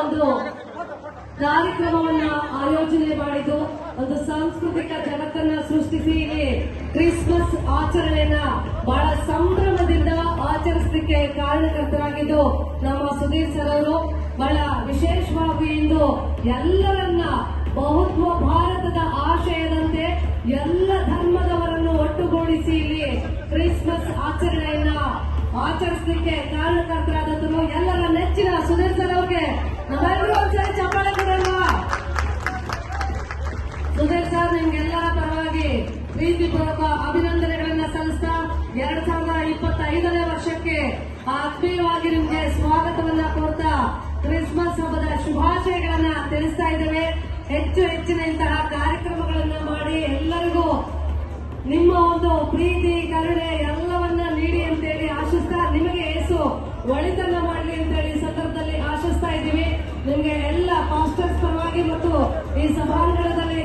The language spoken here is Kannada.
ಒಂದು ಕಾರ್ಯಕ್ರಮವನ್ನ ಆಯೋಜನೆ ಮಾಡಿದ್ದು ಒಂದು ಸಾಂಸ್ಕೃತಿಕ ಜಗತ್ತನ್ನ ಸೃಷ್ಟಿಸಿ ಇಲ್ಲಿ ಕ್ರಿಸ್ಮಸ್ ಆಚರಣೆಯನ್ನ ಬಹಳ ಸಂಭ್ರಮದಿಂದ ಆಚರಿಸಲಿಕ್ಕೆ ಕಾರಣಕರ್ತರಾಗಿದ್ದು ನಮ್ಮ ಸುಧೀರ್ ಸರ್ ಅವರು ಬಹಳ ವಿಶೇಷವಾಗಿ ಇಂದು ಎಲ್ಲರನ್ನ ಬಹುತ್ವ ಭಾರತದ ಆಶಯದಂತೆ ಎಲ್ಲ ಧರ್ಮದವರನ್ನು ಒಟ್ಟುಗೂಡಿಸಿ ಇಲ್ಲಿ ಕ್ರಿಸ್ಮಸ್ ಆಚರಣೆಯನ್ನ ಆಚರಿಸಲಿಕ್ಕೆ ಕಾರಣಕರ್ತರಾದವರು ಎಲ್ಲರ ನೆಚ್ಚಿನ ಸುಧೀರ್ ಸರ್ ಅವ್ರಿಗೆ ನಾವೆಲ್ಲರೂ ಒಂದ್ಸರಿ ಚಪ್ಪಾಳೆ ಕೊಡಲ್ವಾ? ಸುಧೀರ್ ಸರ್ ನಿಮ್ಗೆಲ್ಲರ ಪರವಾಗಿ ಪ್ರೀತಿಪೂರ್ವಕ ಅಭಿನಂದನೆಗಳನ್ನ ಸಲ್ಲಿಸ್ತಾ 2025ನೇ ವರ್ಷಕ್ಕೆ ಆತ್ಮೀಯವಾಗಿ ನಿಮ್ಗೆ ಸ್ವಾಗತವನ್ನ ಕೋರ್ತಾ ಕ್ರಿಸ್ಮಸ್ ಹಬ್ಬದ ಶುಭಾಶಯಗಳನ್ನ ತಿಳಿಸ್ತಾ ಇದ್ದೇವೆ. ಹೆಚ್ಚಿನ ಇಂತಹ ಕಾರ್ಯಕ್ರಮಗಳನ್ನ ಮಾಡಿ ಎಲ್ಲರಿಗೂ ನಿಮ್ಮ ಒಂದು ಪ್ರೀತಿ ಕರುಣೆ ಎಲ್ಲವನ್ನ ನೀಡಿ ಅಂತೇಳಿ ಆಶಿಸ್ತಾ ನಿಮಗೆ ಏಸು ಒಳಿತನ್ನ ಮಾಡಲಿ ಅಂತೇಳಿ ಸಂದರ್ಭದಲ್ಲಿ ಆಶಿಸ್ತಾ ಇದ್ದೀವಿ. ನಿಮಗೆ ಎಲ್ಲ ಪಾಸ್ಟರ್ಸ್ ಪರವಾಗಿ ಮತ್ತು ಈ ಸಭಾಂಗಣದಲ್ಲಿ